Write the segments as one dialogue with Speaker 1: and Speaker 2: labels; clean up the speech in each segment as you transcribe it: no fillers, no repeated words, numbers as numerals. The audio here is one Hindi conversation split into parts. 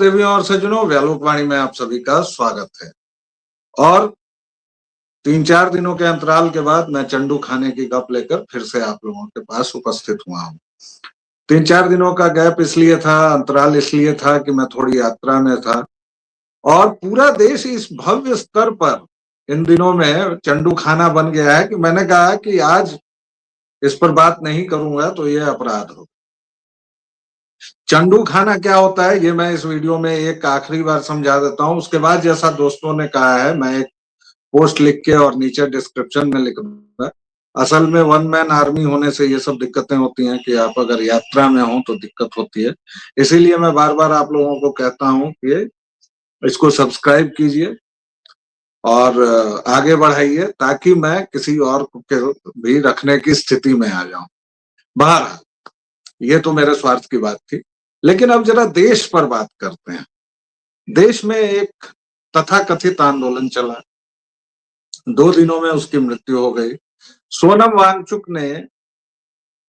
Speaker 1: देवियों और सज्जनों, व्यालोकवाणी में आप सभी का स्वागत है। और 3-4 दिनों के अंतराल के बाद मैं चंडू खाने की गप लेकर फिर से आप लोगों के पास उपस्थित हुआ हूँ। 3-4 दिनों का गैप इसलिए था, अंतराल इसलिए था कि मैं थोड़ी यात्रा में था और पूरा देश इस भव्य स्तर पर इन दिनों में चंडू खाना बन गया है कि मैंने कहा कि आज इस पर बात नहीं करूंगा तो ये अपराध हो। चंडू खाना क्या होता है ये मैं इस वीडियो में एक आखिरी बार समझा देता हूं। उसके बाद जैसा दोस्तों ने कहा है मैं एक पोस्ट लिख के और नीचे डिस्क्रिप्शन में लिख दूंगा। असल में वन मैन आर्मी होने से ये सब दिक्कतें होती हैं कि आप अगर यात्रा में हो तो दिक्कत होती है। इसीलिए मैं बार बार आप लोगों को कहता हूं कि इसको सब्सक्राइब कीजिए और आगे बढ़ाइए ताकि मैं किसी और के भी रखने की स्थिति में आ जाऊं। बहरहाल ये तो मेरे स्वार्थ की बात थी, लेकिन अब जरा देश पर बात करते हैं। देश में एक तथाकथित आंदोलन चला, 2 दिनों में उसकी मृत्यु हो गई। सोनम वांगचुक ने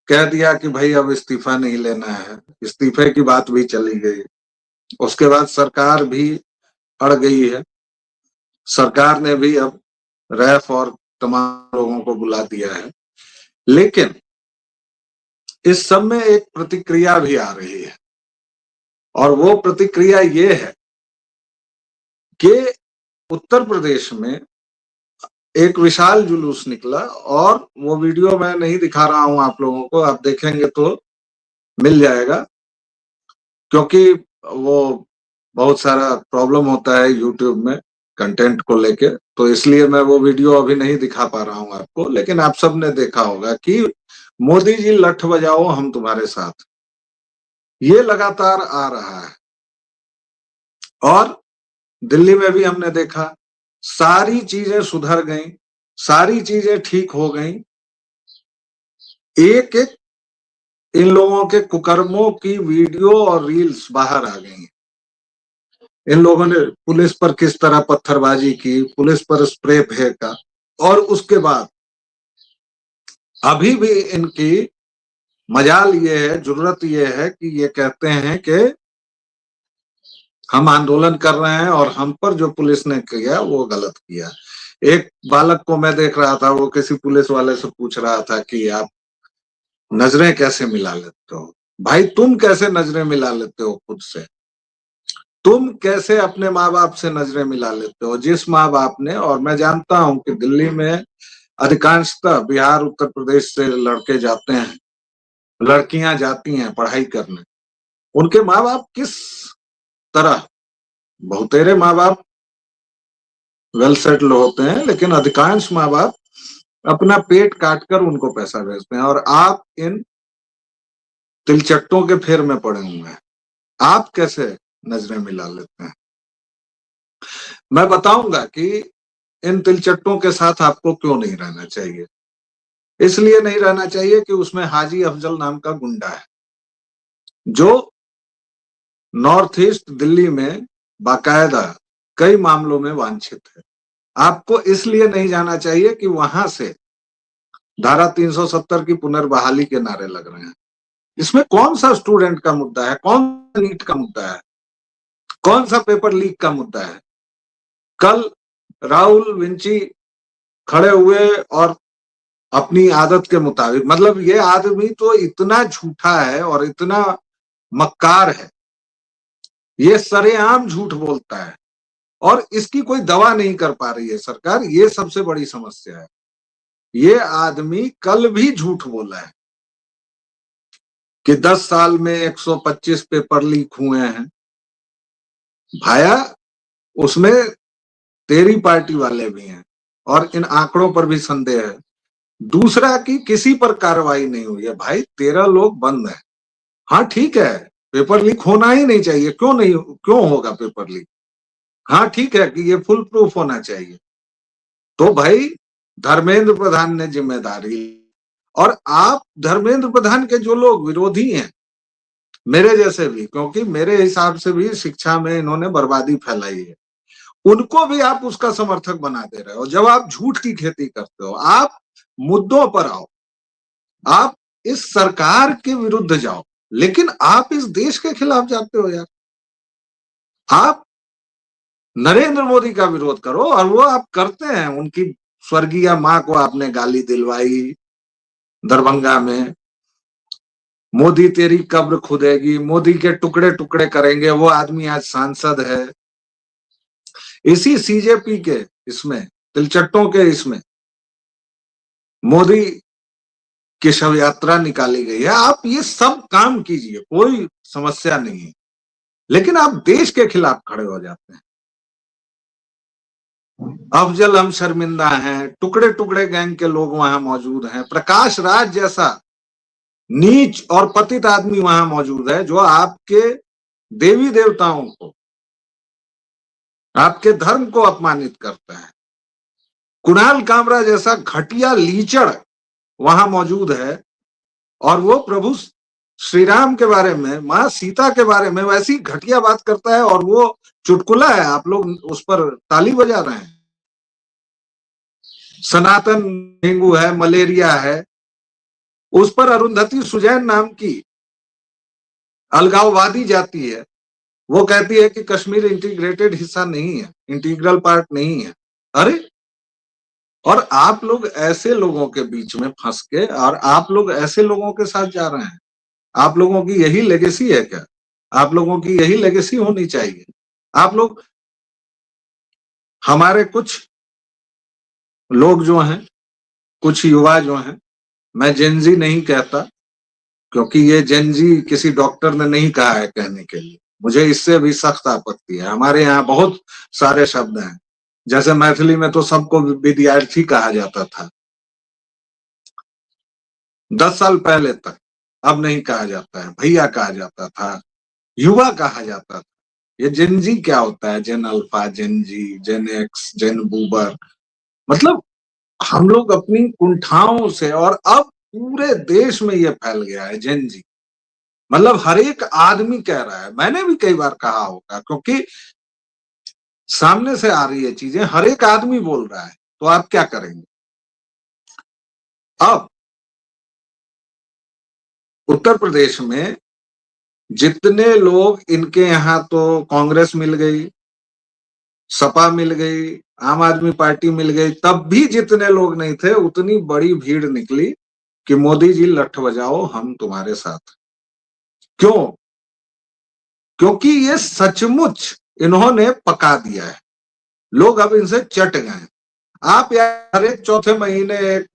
Speaker 1: कह दिया कि भाई अब इस्तीफा नहीं लेना है, इस्तीफे की बात भी चली गई। उसके बाद सरकार भी अड़ गई है। सरकार ने भी अब रैफ और तमाम लोगों को बुला दिया है, लेकिन इस सब में एक प्रतिक्रिया भी आ रही है और वो प्रतिक्रिया ये है कि उत्तर प्रदेश में एक विशाल जुलूस निकला और वो वीडियो मैं नहीं दिखा रहा हूं आप लोगों को, आप देखेंगे तो मिल जाएगा, क्योंकि वो बहुत सारा प्रॉब्लम होता है यूट्यूब में कंटेंट को लेके, तो इसलिए मैं वो वीडियो अभी नहीं दिखा पा रहा हूं आपको। लेकिन आप सबने देखा होगा कि मोदी जी लठ बजाओ हम तुम्हारे साथ, ये लगातार आ रहा है। और दिल्ली में भी हमने देखा, सारी चीजें सुधर गई, सारी चीजें ठीक हो गई। एक एक इन लोगों के कुकर्मों की वीडियो और रील्स बाहर आ गई। इन लोगों ने पुलिस पर किस तरह पत्थरबाजी की, पुलिस पर स्प्रे फेंका, और उसके बाद अभी भी इनकी मजाल ये है, जुर्रत ये है कि ये कहते हैं कि हम आंदोलन कर रहे हैं और हम पर जो पुलिस ने किया वो गलत किया। एक बालक को मैं देख रहा था, वो किसी पुलिस वाले से पूछ रहा था कि आप नजरें कैसे मिला लेते हो। भाई तुम कैसे नजरें मिला लेते हो खुद से? तुम कैसे अपने माँ बाप से नजरें मिला लेते हो? जिस माँ बाप ने, और मैं जानता हूं कि दिल्ली में अधिकांशतः बिहार उत्तर प्रदेश से लड़के जाते हैं, लड़कियां जाती हैं पढ़ाई करने, उनके माँ बाप किस तरह, बहुतेरे माँ बाप वेल सेटल होते हैं, लेकिन अधिकांश माँ बाप अपना पेट काट कर उनको पैसा भेजते हैं, और आप इन तिलचट्टों के फेर में पड़े हुए हैं। आप कैसे नजरें मिला लेते हैं? मैं बताऊंगा कि इन तिलचट्टों के साथ आपको क्यों नहीं रहना चाहिए। इसलिए नहीं रहना चाहिए कि उसमें हाजी अफजल नाम का गुंडा है, जो नॉर्थ ईस्ट दिल्ली में बाकायदा कई मामलों में वांछित है। आपको इसलिए नहीं जाना चाहिए कि वहां से धारा 370 की पुनर्बहाली के नारे लग रहे हैं। इसमें कौन सा स्टूडेंट का मुद्दा है, कौन सा नीट का मुद्दा है, कौन सा पेपर लीक का मुद्दा है? कल राहुल विंची खड़े हुए और अपनी आदत के मुताबिक, मतलब ये आदमी तो इतना झूठा है और इतना मक्कार है, ये सरेआम झूठ बोलता है और इसकी कोई दवा नहीं कर पा रही है सरकार। ये सबसे बड़ी समस्या है। ये आदमी कल भी झूठ बोला है कि 10 साल में 125 पेपर लीक हुए हैं। भाया, उसमें तेरी पार्टी वाले भी हैं और इन आंकड़ों पर भी संदेह है। दूसरा कि किसी पर कार्रवाई नहीं हुई है। भाई 13 लोग बंद हैं। हाँ ठीक है, पेपर लीक होना ही नहीं चाहिए, क्यों नहीं, क्यों होगा पेपर लीक? हाँ ठीक है कि ये फुल प्रूफ होना चाहिए। तो भाई धर्मेंद्र प्रधान ने जिम्मेदारी, और आप धर्मेंद्र प्रधान के जो लोग विरोधी हैं, मेरे जैसे भी, क्योंकि मेरे हिसाब से भी शिक्षा में इन्होंने बर्बादी फैलाई है, उनको भी आप उसका समर्थक बना दे रहे हो। जब आप झूठ की खेती करते हो, आप मुद्दों पर आओ, आप इस सरकार के विरुद्ध जाओ, लेकिन आप इस देश के खिलाफ जाते हो यार। आप नरेंद्र मोदी का विरोध करो, और वो आप करते हैं। उनकी स्वर्गीय मां को आपने गाली दिलवाई दरभंगा में, मोदी तेरी कब्र खुदेगी, मोदी के टुकड़े टुकड़े करेंगे, वो आदमी आज सांसद है। इसी सीजेपी के इसमें तिलचट्टों के इसमें मोदी की शव यात्रा निकाली गई है। आप ये सब काम कीजिए, कोई समस्या नहीं है, लेकिन आप देश के खिलाफ खड़े हो जाते हैं। अफजल हम शर्मिंदा हैं, टुकड़े टुकड़े गैंग के लोग वहां मौजूद हैं, प्रकाश राज जैसा नीच और पतित आदमी वहां मौजूद है, जो आपके देवी देवताओं को, आपके धर्म को अपमानित करता है। कुणाल कामरा जैसा घटिया लीचड़ वहां मौजूद है, और वो प्रभु श्री राम के बारे में, मां सीता के बारे में वैसी घटिया बात करता है, और वो चुटकुला है, आप लोग उस पर ताली बजा रहे हैं। सनातन डेंगू है, मलेरिया है, उस पर अरुंधति सुजैन नाम की अलगाववादी जाती है, वो कहती है कि कश्मीर इंटीग्रेटेड हिस्सा नहीं है, इंटीग्रल पार्ट नहीं है। अरे, और आप लोग ऐसे लोगों के बीच में फंस के, और आप लोग ऐसे लोगों के साथ जा रहे हैं। आप लोगों की यही लेगेसी है क्या? आप लोगों की यही लेगेसी होनी चाहिए। आप लोग, हमारे कुछ लोग जो हैं, कुछ युवा जो हैं, मैं जेनजी नहीं कहता, क्योंकि ये जेनजी किसी डॉक्टर ने नहीं कहा है कहने के लिए, मुझे इससे भी सख्त आपत्ति है। हमारे यहाँ बहुत सारे शब्द हैं, जैसे मैथिली में तो सबको विद्यार्थी कहा जाता था 10 साल पहले तक, अब नहीं कहा जाता है, भैया कहा जाता था, युवा कहा जाता था। ये जेनजी क्या होता है? जेन अल्फा, जेन जी, जेन एक्स, जेन बूबर, मतलब हम लोग अपनी कुंठाओं से, और अब पूरे देश में ये फैल गया है जेन जी। मतलब हर एक आदमी कह रहा है, मैंने भी कई बार कहा होगा, क्योंकि सामने से आ रही है चीजें, हर एक आदमी बोल रहा है, तो आप क्या करेंगे? अब उत्तर प्रदेश में जितने लोग, इनके यहाँ तो कांग्रेस मिल गई, सपा मिल गई, आम आदमी पार्टी मिल गई, तब भी जितने लोग नहीं थे, उतनी बड़ी भीड़ निकली कि मोदी जी लठ बजाओ, हम तुम्हारे साथ। क्यों? क्योंकि ये सचमुच इन्होंने पका दिया है, लोग अब इनसे चट गए। आप यार हर एक चौथे महीने एक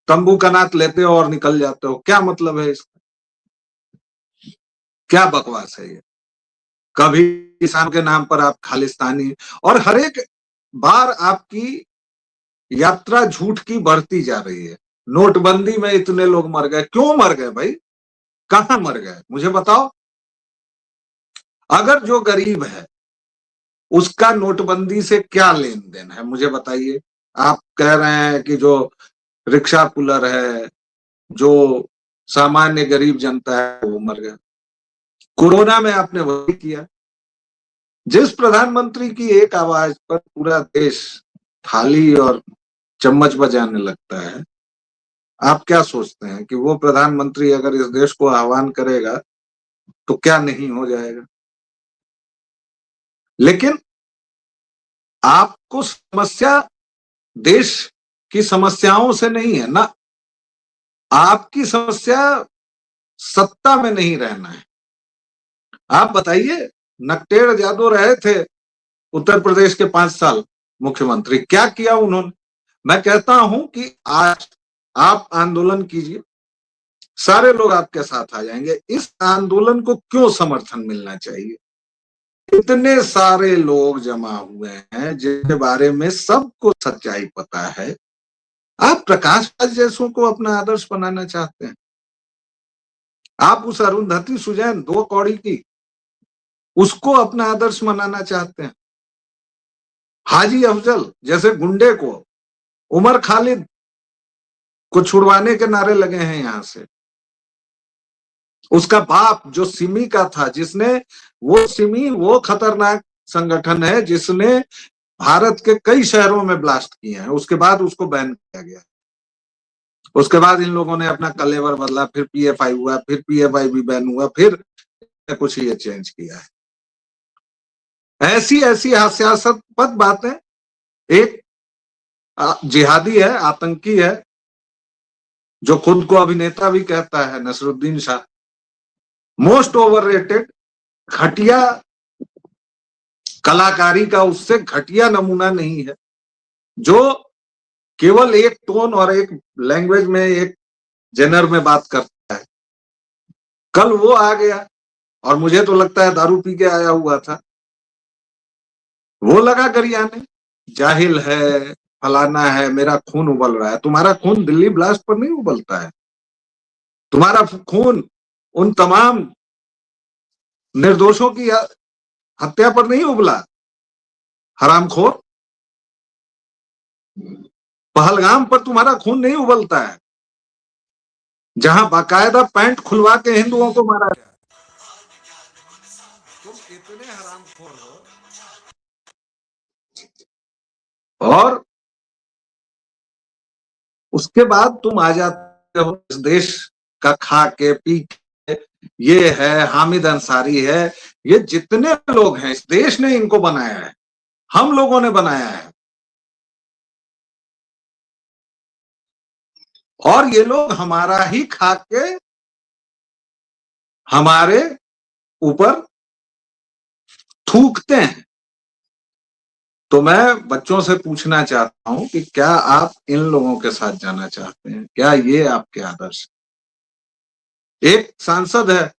Speaker 1: तंबू कनात लेते हो और निकल जाते हो, क्या मतलब है इसका? क्या बकवास है ये? कभी किसान के नाम पर आप खालिस्तानी, और हर एक बार आपकी यात्रा झूठ की बढ़ती जा रही है। नोटबंदी में इतने लोग मर गए, क्यों मर गए भाई? कहां मर गए मुझे बताओ। अगर जो गरीब है उसका नोटबंदी से क्या लेन देन है, मुझे बताइए। आप कह रहे हैं कि जो रिक्शा पुलर है, जो सामान्य गरीब जनता है, वो मर गया। कोरोना में आपने वही किया। जिस प्रधानमंत्री की एक आवाज पर पूरा देश थाली और चम्मच बजाने लगता है, आप क्या सोचते हैं कि वो प्रधानमंत्री अगर इस देश को आह्वान करेगा तो क्या नहीं हो जाएगा? लेकिन आपको समस्या देश की समस्याओं से नहीं है ना, आपकी समस्या सत्ता में नहीं रहना है। आप बताइए, नकटेड़ यादव रहे थे उत्तर प्रदेश के 5 साल मुख्यमंत्री, क्या किया उन्होंने? मैं कहता हूं कि आज आप आंदोलन कीजिए, सारे लोग आपके साथ आ जाएंगे। इस आंदोलन को क्यों समर्थन मिलना चाहिए? इतने सारे लोग जमा हुए हैं जिनके बारे में सबको सच्चाई पता है। आप प्रकाश राज जैसों को अपना आदर्श बनाना चाहते हैं। आप उस अरुंधति सुजैन 2 कौड़ी की, उसको अपना आदर्श बनाना चाहते हैं। हाजी अफजल जैसे गुंडे को, उमर खालिद को छुड़वाने के नारे लगे हैं यहां से। उसका बाप जो सिमी का था, जिसने, वो सिमी वो खतरनाक संगठन है जिसने भारत के कई शहरों में ब्लास्ट किए हैं, उसके बाद उसको बैन किया गया। उसके बाद इन लोगों ने अपना कलेवर बदला, फिर पीएफआई हुआ, फिर पीएफआई भी बैन हुआ, फिर कुछ ये चेंज किया है। ऐसी ऐसी हास्यास्पद बातें। एक जिहादी है, आतंकी है, जो खुद को अभिनेता भी कहता है, नसरुद्दीन शाह, मोस्ट ओवररेटेड, घटिया कलाकारी का उससे घटिया नमूना नहीं है, जो केवल एक टोन और एक लैंग्वेज में, एक जेनर में बात करता है। कल वो आ गया और मुझे तो लगता है दारू पी के आया हुआ था, वो लगा गरियाने, जाहिल है, फलाना है, मेरा खून उबल रहा है। तुम्हारा खून दिल्ली ब्लास्ट पर नहीं उबलता है, तुम्हारा खून उन तमाम निर्दोषों की हत्या पर नहीं उबला, हरामखोर। पहलगाम पर तुम्हारा खून नहीं उबलता है, जहां बाकायदा पैंट खुलवा के हिंदुओं को मारा गया। तुम इतने हरामखोर हो, और उसके बाद तुम आ जाते हो इस देश का खा के पी के। ये है हामिद अंसारी है, ये जितने लोग हैं, इस देश ने इनको बनाया है, हम लोगों ने बनाया है, और ये लोग हमारा ही खा के हमारे ऊपर थूकते हैं। तो मैं बच्चों से पूछना चाहता हूं कि क्या आप इन लोगों के साथ जाना चाहते हैं? क्या ये आपके आदर्श? एक सांसद है,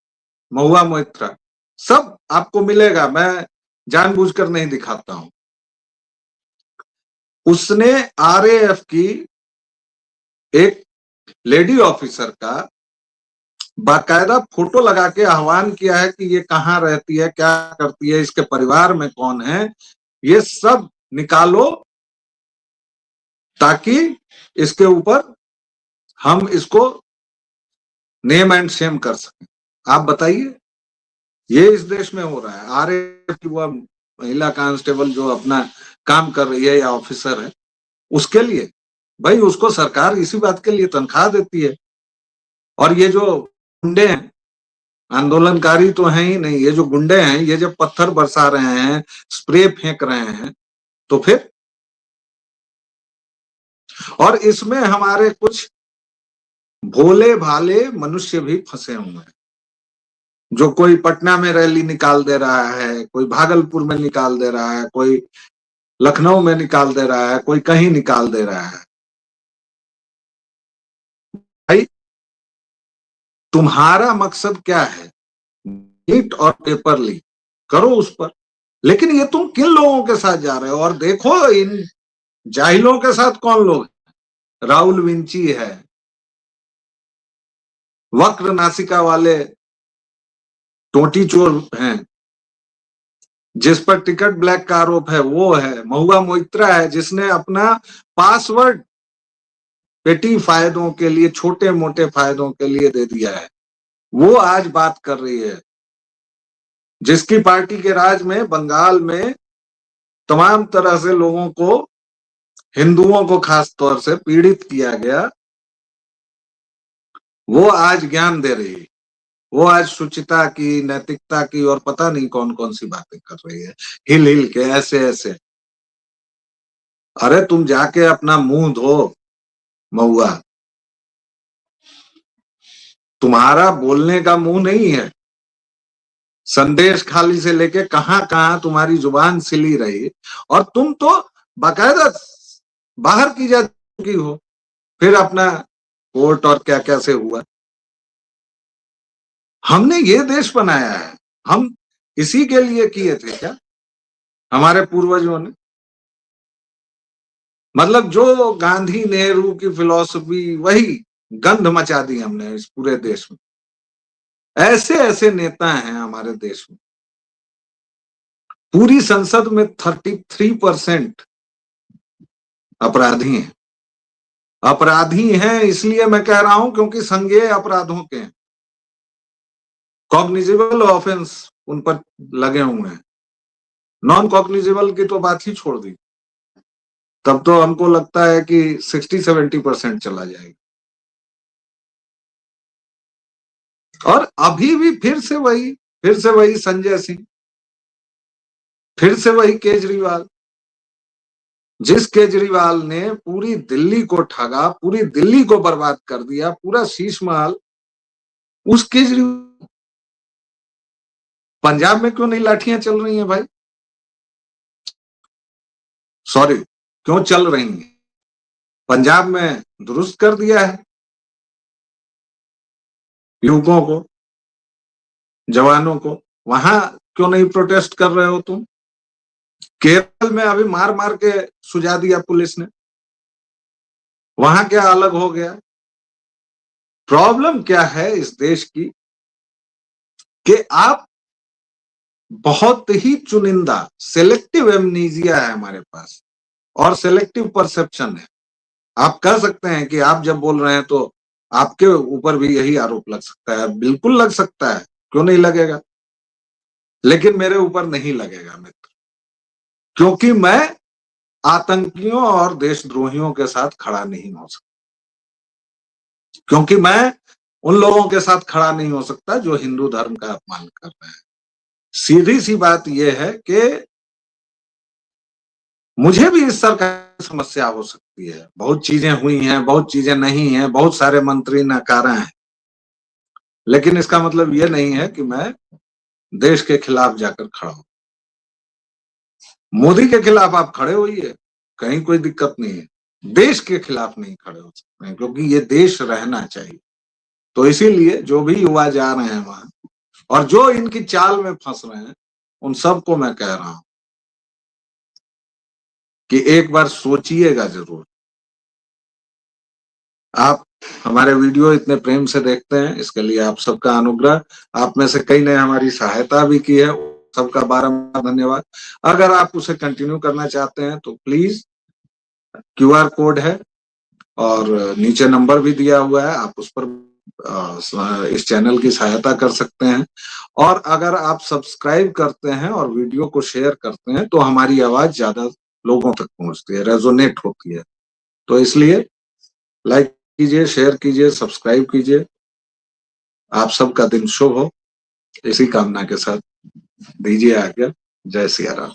Speaker 1: महुआ मोइत्रा, सब आपको मिलेगा, मैं जानबूझकर नहीं दिखाता हूं। उसने आरएएफ की एक लेडी ऑफिसर का बाकायदा फोटो लगा के आह्वान किया है कि ये कहाँ रहती है, क्या करती है, इसके परिवार में कौन है, ये सब निकालो, ताकि इसके ऊपर हम इसको नेम एंड शेम कर सकें। आप बताइए, ये इस देश में हो रहा है। आरएएफ की वह महिला कांस्टेबल जो अपना काम कर रही है या ऑफिसर है, उसके लिए भाई उसको सरकार इसी बात के लिए तनख्वाह देती है। और ये जो गुंडे हैं, आंदोलनकारी तो हैं ही नहीं, ये जो गुंडे हैं, ये जब पत्थर बरसा रहे हैं, स्प्रे फेंक रहे हैं, तो फिर, और इसमें हमारे कुछ भोले भाले मनुष्य भी फंसे हुए हैं, जो कोई पटना में रैली निकाल दे रहा है, कोई भागलपुर में निकाल दे रहा है, कोई लखनऊ में निकाल दे रहा है, कोई कहीं निकाल दे रहा है। भाई तुम्हारा मकसद क्या है? नीट और पेपर लीक करो उस पर, लेकिन ये तुम किन लोगों के साथ जा रहे हो? और देखो इन जाहिलों के साथ कौन लोग हैं। राहुल विंची है, वक्र नासिका वाले टोटी चोर हैं, जिस पर टिकट ब्लैक का आरोप है वो है, महुआ मोइत्रा है, जिसने अपना पासवर्ड पेटी फायदों के लिए, छोटे मोटे फायदों के लिए दे दिया है, वो आज बात कर रही है। जिसकी पार्टी के राज में बंगाल में तमाम तरह से लोगों को, हिंदुओं को खास तौर से पीड़ित किया गया, वो आज ज्ञान दे रही है। वो आज शुचिता की, नैतिकता की और पता नहीं कौन कौन सी बातें कर रही है, हिल हिल के ऐसे ऐसे। अरे तुम जाके अपना मुंह धो महुआ, तुम्हारा बोलने का मुंह नहीं है। संदेश खाली से लेके कहां कहां तुम्हारी जुबान सिली रही, और तुम तो बाकायदा बाहर की जा चुकी हो। फिर अपना कोर्ट और क्या क्या से हुआ। हमने ये देश बनाया है, हम इसी के लिए किए थे क्या हमारे पूर्वजों ने? मतलब जो गांधी नेहरू की फिलॉसफी, वही गंध मचा दी हमने इस पूरे देश में। ऐसे ऐसे नेता हैं हमारे देश में। पूरी संसद में 33% अपराधी हैं। अपराधी हैं इसलिए मैं कह रहा हूं क्योंकि संज्ञेय अपराधों के हैं, कॉग्निजिबल ऑफेंस उन पर लगे हुए हैं। नॉन कॉग्निजिबल की तो बात ही छोड़ दी, तब तो हमको लगता है कि 60-70% चला जाएगा। और अभी भी फिर से वही संजय सिंह, फिर से वही केजरीवाल, जिस केजरीवाल ने पूरी दिल्ली को ठगा, पूरी दिल्ली को बर्बाद कर दिया, पूरा शीश महल, उस केजरीवाल। पंजाब में क्यों नहीं लाठियां चल रही हैं भाई? सॉरी, क्यों चल रही हैं? पंजाब में दुरुस्त कर दिया है, युवकों को, जवानों को। वहां क्यों नहीं प्रोटेस्ट कर रहे हो तुम? केरल में अभी मार मार के सुझा दिया पुलिस ने, वहां क्या अलग हो गया? प्रॉब्लम क्या है इस देश की कि आप बहुत ही चुनिंदा, सेलेक्टिव एमनीजिया है हमारे पास, और सेलेक्टिव परसेप्शन है। आप कह सकते हैं कि आप जब बोल रहे हैं तो आपके ऊपर भी यही आरोप लग सकता है। बिल्कुल लग सकता है, क्यों नहीं लगेगा? लेकिन मेरे ऊपर नहीं लगेगा मित्र, क्योंकि मैं आतंकियों और देशद्रोहियों के साथ खड़ा नहीं हो सकता, क्योंकि मैं उन लोगों के साथ खड़ा नहीं हो सकता जो हिंदू धर्म का अपमान कर रहे हैं। सीधी सी बात यह है कि मुझे भी इस सरकार की समस्या हो सकती है, बहुत चीजें हुई हैं, बहुत चीजें नहीं हैं, बहुत सारे मंत्री नकारा हैं, लेकिन इसका मतलब ये नहीं है कि मैं देश के खिलाफ जाकर खड़ा हूं। मोदी के खिलाफ आप खड़े होइए, कहीं कोई दिक्कत नहीं है। देश के खिलाफ नहीं खड़े हो सकते हैं, क्योंकि ये देश रहना चाहिए। तो इसीलिए जो भी युवा जा रहे हैं वहां और जो इनकी चाल में फंस रहे हैं, उन सबको मैं कह रहा हूं कि एक बार सोचिएगा जरूर। आप हमारे वीडियो इतने प्रेम से देखते हैं, इसके लिए आप सबका अनुग्रह। आप में से कई ने हमारी सहायता भी की है, सबका बारंबार धन्यवाद। अगर आप उसे कंटिन्यू करना चाहते हैं तो प्लीज, क्यूआर कोड है और नीचे नंबर भी दिया हुआ है, आप उस पर इस चैनल की सहायता कर सकते हैं। और अगर आप सब्सक्राइब करते हैं और वीडियो को शेयर करते हैं तो हमारी आवाज ज्यादा लोगों तक पहुंचती है, रेजोनेट होती है। तो इसलिए लाइक कीजिए, शेयर कीजिए, सब्सक्राइब कीजिए। आप सबका दिन शुभ हो, इसी कामना के साथ दीजिए आज्ञा। जय सिया राम।